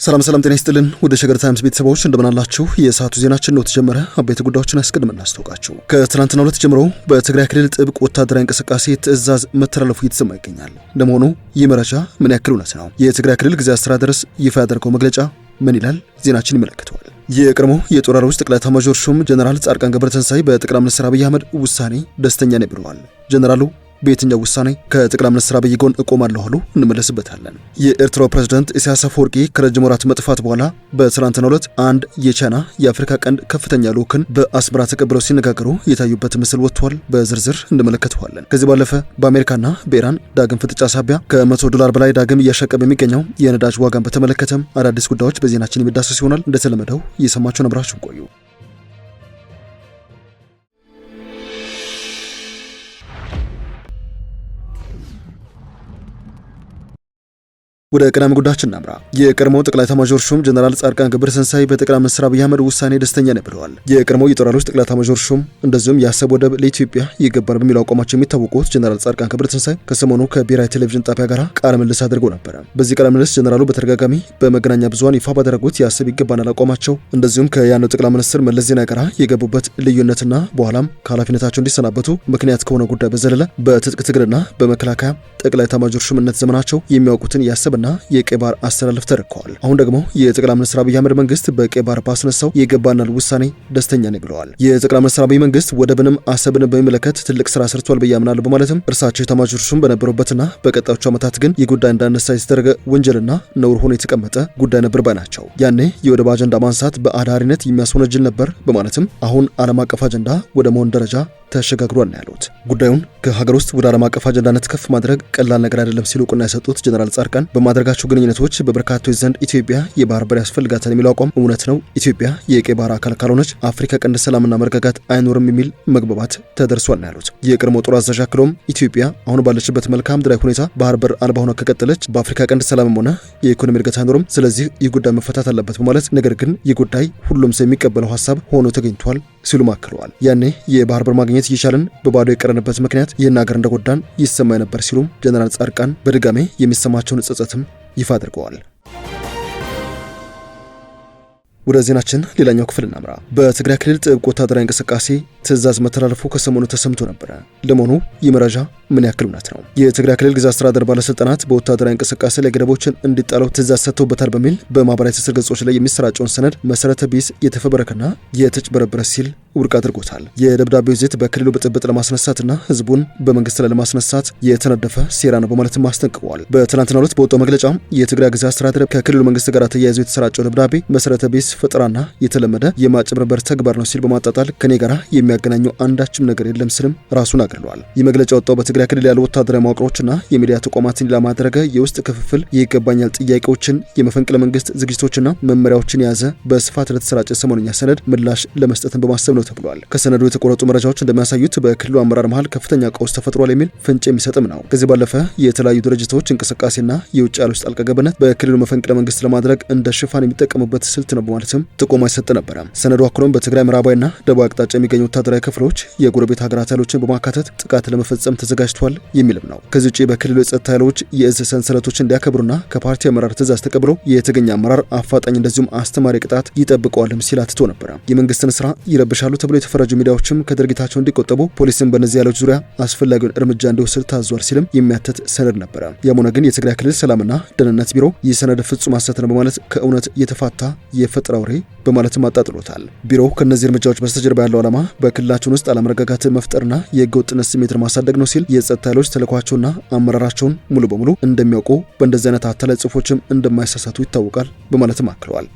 ሰላም ጤና ይስጥልን ወደ ሸገር ታይምስ ቤተሰቦች እንደምናላችሁ የሰዓቱ ዜናችን ነው ተጀመረ። አበይት ጉዳዮችን አስቀድመን እናስተዋውቃችሁ። ከትናንትናው ዕለት ጀምሮ በትግራይ ክልል ጥብቅ ወታደራዊ እንቅስቃሴ ትዕዛዝ መተላለፉ እየተሰማ ይገኛል። ለመሆኑ ይህ መረጃ ምን ያክል እውነት ነው? የትግራይ ክልል ጊዜያዊ አስተዳደርስ ይፋ ያደረገው መግለጫ ምን ይላል? ዜናችን ይመለከተዋል። የቀድሞ የጦር ኃይሎች ጠቅላይ ኤታማዦር ሹም ጀነራል ጻድቃን ገብረትንሳኤ በጠቅላይ ሚኒስትር አብይ አህመድ ውሳኔ ደስተኛ ነኝ ብለዋል። ጀነራሉ በየትኛው ውሳኔ ከጠቅላይ ሚኒስትር አብይ ጎን እቆማለሁ አሉ? እንመለስበታለን። የኤርትራው ፕሬዝዳንት ኢሳያስ አፈወርቂ ከረጅም ወራት መጥፋት በኋላ በትናንትናው ዕለት አንድ የቻይና የአፍሪካ ቀንድ ከፍተኛ ልዑክን በአስመራ ተቀብለው ሲነጋገሩ የታዩበት ምስል ወጥቷል። በዝርዝር እንመለከተዋለን። ከዚህ ባለፈ በአሜሪካና በኢራን ዳግም ፍጥጫ ሳቢያ $100 በላይ ዳግም እያሻቀበ የሚገኘው የነዳጅ ዋጋን በተመለከተም አዳዲስ ጉዳዮች በዜናችን የሚዳሰሱ ይሆናል። እንደተለመደው እየሰማችሁ አብራችሁን ቆዩ። ወደ ቀዳሚ ጉዳያችን እናምራ። የቀድሞው ጠቅላይ ኤታማዦር ሹም ጀነራል ጻድቃን ገብረትንሳኤ በጠቅላይ ሚኒስትር አብይ አህመድ ውሳኔ ደስተኛ ነኝ ብለዋል። የቀድሞው የጦር ኃይሎች ጠቅላይ ኤታማዦር ሹም እንደዚሁም የአሰብ ወደብ ለኢትዮጵያ ይገባል በሚለው አቋማቸው የሚታወቁት ጀነራል ጻድቃን ገብረትንሳኤ ከሰሞኑ ከብሔራዊ ቴሌቪዥን ጣቢያ ጋር ቃለ ምልልስ አድርገው ነበረ። በዚህ ቃለ ምልልስ ጀነራሉ በተደጋጋሚ በመገናኛ ብዙሃን ይፋ ባደረጉት የአሰብ ይገባናል አቋማቸው እንደዚሁም ከያኔው ጠቅላይ ሚኒስትር መለስ ዜናዊ ጋር የገቡበት ልዩነትና በኋላም ከኃላፊነታቸው እንዲሰናበቱ ምክንያት ከሆነ ጉዳይ በዘለለ በትጥቅ ትግልና በመከላከያ ጠቅላይ ኤታማዦር ሹምነት ዘመናቸው የሚያውቁትን የአሰብና የቀይ ባህር አስተላለፍ ተረከዋል። አሁን ደግሞ የጠቅላይ ሚኒስትር አብይ አህመድ መንግስት በቀይ ባህር ባስነሳው የይገባናል ውሳኔ ደስተኛ ነኝ ብለዋል። የጠቅላይ ሚኒስትር አብይ መንግስት ወደብንም አሰብንም በሚመለከት ትልቅ ስራ ሰርቷል ብዬ አምናለሁ በማለትም እርሳቸው ኤታማዦር ሹም በነበሩበትና በቀጣዮቹ ዓመታት ግን ይህ ጉዳይ እንዳነሳ የተደረገ ወንጀልና ነውር ሆኖ የተቀመጠ ጉዳይ ነበር ባይ ናቸው። ያኔ የወደብ አጀንዳ ማንሳት በአዳሪነት የሚያስወነጅል ነበር በማለትም አሁን ዓለም አቀፍ አጀንዳ ወደ መሆን ደረጃ ተሸጋግሯል ነው ያሉት። ጉዳዩን ከሀገር ውስጥ ወደ ዓለም አቀፍ አጀንዳነት ከፍ ማድረግ ቀላል ነገር አይደለም ሲሉ እውቅና የሰጡት ጀነራል ጻድቃን በማድረጋቸው ግንኙነቶች በበርካቶች ዘንድ ኢትዮጵያ የባህር በር ያስፈልጋታል የሚለው አቋም እውነት ነው፣ ኢትዮጵያ የቀይ ባህር አካል ካልሆነች አፍሪካ ቀንድ ሰላምና መረጋጋት አይኖርም የሚል መግባባት ተደርሷል ነው ያሉት። የቀድሞ ጦር አዛዥ አክለውም ኢትዮጵያ አሁን ባለችበት መልካም ምድራዊ ሁኔታ ባህር በር አልባ ሆና ከቀጠለች በአፍሪካ ቀንድ ሰላምም ሆነ የኢኮኖሚ እድገት አይኖርም፣ ስለዚህ ይህ ጉዳይ መፈታት አለበት በማለት ነገር ግን ይህ ጉዳይ ሁሉም ሰው የሚቀበለው ሀሳብ ሆኖ ተገኝቷል ሲሉ አክለዋል። ያኔ የባህር በር ማግኘት እየቻለን በባዶ የቀረንበት ምክንያት ይህን ሀገር እንደጎዳን ይሰማ ነበር ሲሉም ጀነራል ጻድቃን በድጋሜ የሚሰማቸውን ጸጸትም ይፋ አድርገዋል። ወደ ዜናችን ሌላኛው ክፍል እናምራ። በትግራይ ክልል ጥብቅ ወታደራዊ እንቅስቃሴ ትዕዛዝ መተላለፉ ከሰሞኑ ተሰምቶ ነበረ። ለመሆኑ ይህ መረጃ ምን ያክል እውነት ነው? የትግራይ ክልል ጊዜያዊ አስተዳደር ባለስልጣናት በወታደራዊ እንቅስቃሴ ላይ ገደቦችን እንዲጣለው ትዕዛዝ ሰጥተውበታል በሚል በማህበራዊ ትስስር ገጾች ላይ የሚሰራጨውን ሰነድ መሰረተ ቢስ የተፈበረከና የተጭበረበረ ሲል ውድቅ አድርጎታል። የደብዳቤው ይዘት በክልሉ ብጥብጥ ለማስነሳትና ህዝቡን በመንግስት ላይ ለማስነሳት የተነደፈ ሴራ ነው በማለትም አስጠንቅቀዋል። በትናንትናው ዕለት በወጣው መግለጫ የትግራይ ጊዜያዊ አስተዳደር ከክልሉ መንግስት ጋር ተያይዞ የተሰራጨው ደብዳቤ መሰረተ ቢስ ፈጠራና የተለመደ የማጭበርበር ተግባር ነው ሲል በማጣጣል ከኔ ጋር የሚያገናኘው አንዳችም ነገር የለም ሲልም ራሱን አግልሏል። ይህ መግለጫ ወጣው በትግራይ ክልል ያሉ ወታደራዊ መዋቅሮችና የሚዲያ ተቋማትን ለማድረግ የውስጥ ክፍፍል ይገባኛል ጥያቄዎችን፣ የመፈንቅለ መንግስት ዝግጅቶችና መመሪያዎችን የያዘ በስፋት ለተሰራጨ ሰሞንኛ ሰነድ ምላሽ ለመስጠትን በማሰብ ነው ተብሏል። ከሰነዱ የተቆረጡ መረጃዎች እንደሚያሳዩት በክልሉ አመራር መሃል ከፍተኛ ቀውስ ተፈጥሯል የሚል ፍንጭ የሚሰጥም ነው። ከዚህ ባለፈ የተለያዩ ድርጅቶች እንቅስቃሴና የውጭ ያሉ ጣልቃ ገብነት በክልሉ መፈንቅለ መንግስት ለማድረግ እንደ ሽፋን የሚጠቀሙበት ስልት ነው በማለትም ጥቆማ ይሰጥ ነበረ። ሰነዱ አክሎም በትግራይ ምዕራባዊና ደቡብ አቅጣጫ የሚገኙ ወታደራዊ ክፍሎች የጎረቤት ሀገራት ኃይሎችን በማካተት ጥቃት ለመፈጸም ተዘጋጅቷል የሚልም ነው። ከዚህ ውጪ በክልሉ የጸጥታ ኃይሎች የእዝ ሰንሰለቶች እንዲያከብሩና ከፓርቲ አመራር ትዕዛዝ ተቀብለው የተገኘ አመራር አፋጣኝ እንደዚሁም አስተማሪ ቅጣት ይጠብቀዋልም ሲል አትቶ ነበረ። የመንግስትን ስራ ይረብሻሉ ተብሎ የተፈረጁ ሚዲያዎችም ከድርጊታቸው እንዲቆጠቡ ፖሊስም በእነዚህ ኃይሎች ዙሪያ አስፈላጊውን እርምጃ እንዲወስድ ታዟል ሲልም የሚያትት ሰነድ ነበረ። ያም ሆነ ግን የትግራይ ክልል ሰላምና ደህንነት ቢሮ ይህ ሰነድ ፍጹም ሐሰት ነው በማለት ከእውነት የተፋታ የፈጠራ ወሬ በማለትም አጣጥሎታል። ቢሮው ከነዚህ እርምጃዎች በስተጀርባ ያለው ዓላማ በክልላችን ውስጥ አለመረጋጋት መፍጠርና የህገ ወጥነት ስሜትን ማሳደግ ነው ሲል የጸጥታ ኃይሎች ተልዕኳቸውና አመራራቸውን ሙሉ በሙሉ እንደሚያውቁ በእንደዚህ አይነት አታላይ ጽሑፎችም እንደማይሳሳቱ ይታወቃል በማለትም አክለዋል።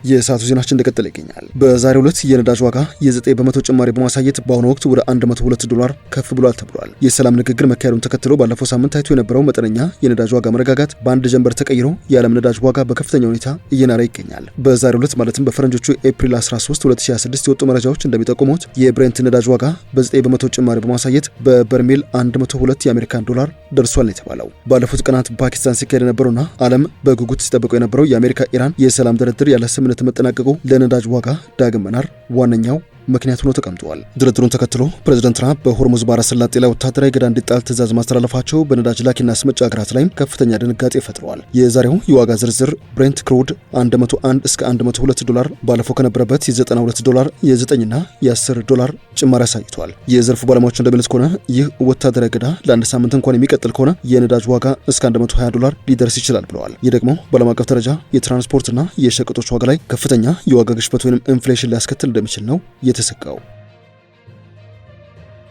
የሰዓቱ ዜናችን እንደቀጠለ ይገኛል። በዛሬው ዕለት የነዳጅ ዋጋ የ9 በመቶ ጭማሪ በማሳየት በአሁኑ ወቅት ወደ $102 ከፍ ብሏል ተብሏል። የሰላም ንግግር መካሄዱን ተከትሎ ባለፈው ሳምንት ታይቶ የነበረው መጠነኛ የነዳጅ ዋጋ መረጋጋት በአንድ ጀንበር ተቀይሮ የዓለም ነዳጅ ዋጋ በከፍተኛ ሁኔታ እየናረ ይገኛል። በዛሬው ዕለት ማለትም በፈረንጆቹ ኤፕሪል 13 2026 የወጡ መረጃዎች እንደሚጠቁሙት የብሬንት ነዳጅ ዋጋ በ9 በመቶ ጭማሪ በማሳየት በበርሜል $102 የአሜሪካን ዶላር ደርሷል የተባለው። ባለፉት ቀናት ፓኪስታን ሲካሄድ የነበረውና ዓለም በጉጉት ሲጠብቀው የነበረው የአሜሪካ ኢራን የሰላም ድርድር ያለ ስምምነት መጠናቀቁ ለነዳጅ ዋጋ ዳግም መናር ዋነኛው ምክንያት ሆኖ ተቀምጧል። ድርድሩን ተከትሎ ፕሬዝዳንት ትራምፕ በሆርሙዝ ባህረ ሰላጤ ላይ ወታደራዊ ገዳ እንዲጣል ትዕዛዝ ማስተላለፋቸው በነዳጅ ላኪና አስመጪ ሀገራት ላይ ከፍተኛ ድንጋጤ ፈጥሯል። የዛሬው የዋጋ ዝርዝር ብሬንት ክሩድ 101 እስከ 102 ዶላር ባለፈው ከነበረበት የ92 ዶላር የ9ና የ10 ዶላር ጭማሪ አሳይቷል። የዘርፉ ባለሙያዎች እንደሚሉት ከሆነ ይህ ወታደራዊ ገዳ ለአንድ ሳምንት እንኳን የሚቀጥል ከሆነ የነዳጅ ዋጋ እስከ 120 ዶላር ሊደርስ ይችላል ብለዋል። ይህ ደግሞ በዓለም አቀፍ ደረጃ የትራንስፖርትና የሸቀጦች ዋጋ ላይ ከፍተኛ የዋጋ ግሽበት ወይም ኢንፍሌሽን ሊያስከትል እንደሚችል ነው የተሰጋው።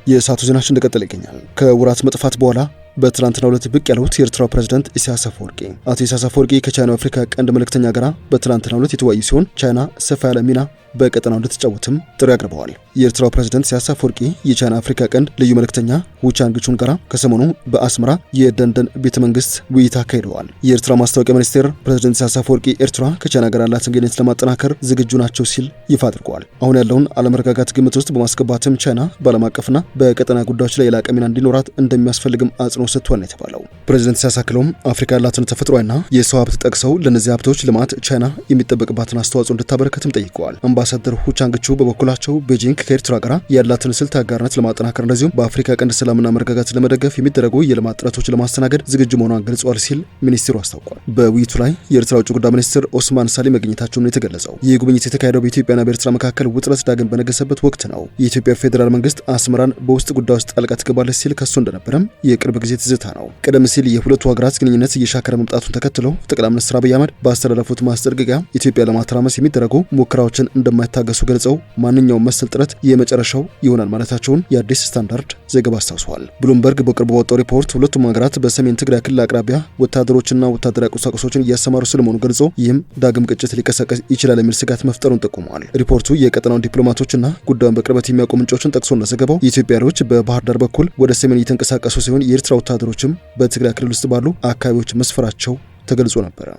የሰዓቱ ዜናችን እንደቀጠለ ይገኛል። ከወራት መጥፋት በኋላ በትላንትናው ዕለት ብቅ ያሉት የኤርትራው ፕሬዝዳንት ኢሳያስ አፈወርቂ አቶ ኢሳያስ አፈወርቂ ከቻይናው አፍሪካ ቀንድ መልእክተኛ ጋር በትላንትናው ዕለት የተወያዩ ሲሆን ቻይና ሰፋ ያለ ሚና በቀጠናው እንድትጫወትም ጥሪ አቅርበዋል። የኤርትራው ፕሬዝዳንት ኢሳያስ አፈወርቂ የቻይና አፍሪካ ቀንድ ልዩ መልእክተኛ ሁቻንግቹን ጋራ ከሰሞኑ በአስመራ የደንደን ቤተ መንግስት ውይይት አካሂደዋል። የኤርትራ ማስታወቂያ ሚኒስቴር ፕሬዝዳንት ኢሳያስ አፈወርቂ ኤርትራ ከቻይና ጋር ያላትን ግንኙነት ለማጠናከር ዝግጁ ናቸው ሲል ይፋ አድርገዋል። አሁን ያለውን አለመረጋጋት ግምት ውስጥ በማስገባትም ቻይና በዓለም አቀፍና በቀጠና ጉዳዮች ላይ የላቀ ሚና እንዲኖራት እንደሚያስፈልግም አጽንኦት ሰጥቷል ነው የተባለው። ፕሬዝዳንት ኢሳያስ አክለውም አፍሪካ ያላትን ተፈጥሯዊና የሰው ሀብት ጠቅሰው ለእነዚህ ሀብቶች ልማት ቻይና የሚጠበቅባትን አስተዋጽኦ እንድታበረከትም ጠይቀዋል። አምባሳደር ሁቻንግቹ በበኩላቸው ቤጂንግ ከኤርትራ ጋር ያላትን ስልት አጋርነት ለማጠናከር እንደዚሁም በአፍሪካ ቀንድ ሰላምና መረጋጋት ለመደገፍ የሚደረጉ የልማት ጥረቶች ለማስተናገድ ዝግጁ መሆኗን ገልጸዋል ሲል ሚኒስትሩ አስታውቋል። በውይይቱ ላይ የኤርትራ ውጭ ጉዳይ ሚኒስትር ኦስማን ሳሊ መገኘታቸውን የተገለጸው ይህ ጉብኝት የተካሄደው በኢትዮጵያና በኤርትራ መካከል ውጥረት ዳግም በነገሰበት ወቅት ነው። የኢትዮጵያ ፌዴራል መንግስት አስመራን በውስጥ ጉዳዮች ጣልቃ ትገባለች ሲል ከሶ እንደነበረም የቅርብ ጊዜ ትዝታ ነው። ቀደም ሲል የሁለቱ ሀገራት ግንኙነት እየሻከረ መምጣቱን ተከትሎ ጠቅላይ ሚኒስትር አብይ አህመድ ባስተላለፉት ማስጠንቀቂያ ኢትዮጵያ ለማተራመስ የሚደረጉ ሙከራዎችን እንደማይታገሱ ገልጸው ማንኛውም መሰል ጥረት የመጨረሻው ይሆናል ማለታቸውን የአዲስ ስታንዳርድ ዘገባ አስታውሷል። ብሉምበርግ በቅርቡ በወጣው ሪፖርት ሁለቱም ሀገራት በሰሜን ትግራይ ክልል አቅራቢያ ወታደሮችና ወታደራዊ ቁሳቁሶችን እያሰማሩ ስለመሆኑ ገልጾ ይህም ዳግም ግጭት ሊቀሰቀስ ይችላል የሚል ስጋት መፍጠሩን ጠቁመዋል። ሪፖርቱ የቀጠናውን ዲፕሎማቶችና ጉዳዩን በቅርበት የሚያውቁ ምንጮችን ጠቅሶ እንደዘገበው የኢትዮጵያ ኃይሎች በባህር ዳር በኩል ወደ ሰሜን እየተንቀሳቀሱ ሲሆን የኤርትራ ወታደሮችም በትግራይ ክልል ውስጥ ባሉ አካባቢዎች መስፈራቸው ተገልጾ ነበር።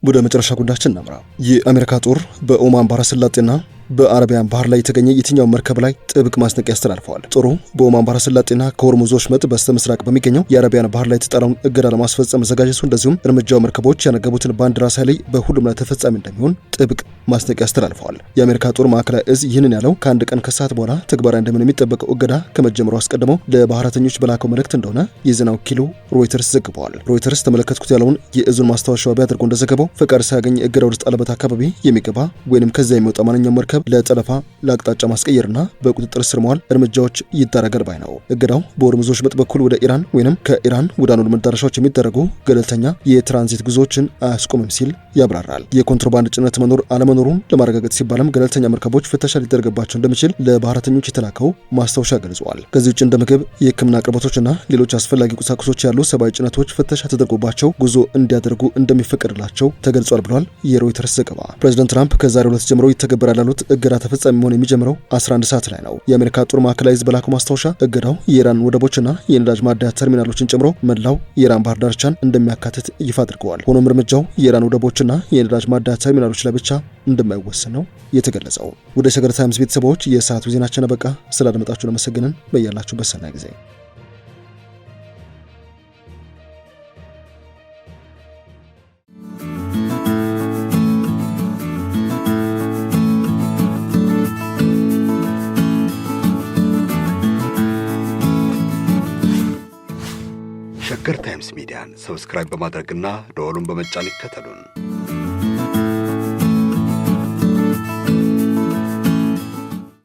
ወደ መጨረሻ ጉዳያችን እናምራ። የአሜሪካ ጦር በኦማን ባህረ ሰላጤና በአረቢያን ባህር ላይ የተገኘ የትኛው መርከብ ላይ ጥብቅ ማስጠንቀቂያ አስተላልፈዋል። ጦሩ በኦማን ባህረ ሰላጤና ከሆርሙዝ ወሽመጥ በስተ ምስራቅ በሚገኘው የአረቢያን ባህር ላይ የተጣለውን እገዳ ለማስፈጸም መዘጋጀቱ እንደዚሁም እርምጃው መርከቦች ያነገቡትን ባንዲራ ሳይለይ በሁሉም ላይ ተፈጻሚ እንደሚሆን ጥብቅ ማስጠንቀቂያ አስተላልፈዋል። የአሜሪካ ጦር ማዕከላዊ እዝ ይህንን ያለው ከአንድ ቀን ከሰዓት በኋላ ተግባራዊ እንደምን የሚጠበቀው እገዳ ከመጀመሩ አስቀድመው ለባህረተኞች በላከው መልእክት እንደሆነ የዜና ወኪሉ ሮይተርስ ዘግበዋል። ሮይተርስ ተመለከትኩት ያለውን የእዙን ማስታወሻ ቢያደርጉ እንደዘገበው ፈቃድ ሳያገኝ እገዳ ወደ ጣለበት አካባቢ የሚገባ ወይንም ከዚያ የሚወጣ ማንኛውም መርከብ ለጠለፋ ለአቅጣጫ ማስቀየርና በቁጥጥር ስር መዋል እርምጃዎች ይደረጋል ባይ ነው። እገዳው በሆርሙዝ ወሽመጥ በኩል ወደ ኢራን ወይንም ከኢራን ወደ አንዱ መዳረሻዎች የሚደረጉ ገለልተኛ የትራንዚት ጉዞዎችን አያስቆምም ሲል ያብራራል። የኮንትሮባንድ ጭነት መኖር አለመኖሩን ለማረጋገጥ ሲባልም ገለልተኛ መርከቦች ፍተሻ ሊደረግባቸው እንደሚችል ለባህረተኞች የተላከው ማስታወሻ ገልጿል። ከዚህ ውጭ እንደ ምግብ፣ የሕክምና አቅርቦቶችና ሌሎች አስፈላጊ ቁሳቁሶች ያሉ ሰብአዊ ጭነቶች ፍተሻ ተደርጎባቸው ጉዞ እንዲያደርጉ እንደሚፈቀድላቸው ተገልጿል ብሏል የሮይተርስ ዘገባ። ፕሬዝዳንት ትራምፕ ከዛሬው ዕለት ጀምሮ ይተገበራል ያሉት እገዳ ተፈጻሚ መሆን የሚጀምረው 11 ሰዓት ላይ ነው። የአሜሪካ ጦር ማዕከላዊ ዕዝ በላከው ማስታወሻ እገዳው የኢራን ወደቦችና የነዳጅ ማደያ ተርሚናሎችን ጨምሮ መላው የኢራን ባህር ዳርቻን እንደሚያካትት ይፋ አድርገዋል። ሆኖም እርምጃው የኢራን ወደቦችና የነዳጅ ማደያ ተርሚናሎች ላይ ብቻ እንደማይወሰን ነው የተገለጸው። ወደ ሸገር ታይምስ ቤተሰቦች የሰዓቱ ዜናችን አበቃ። ስላደመጣችሁ ለመሰገንን በያላችሁበት ሰናይ ጊዜ ሸገር ታይምስ ሚዲያን ሰብስክራይብ በማድረግና ደወሉን በመጫን ይከተሉን።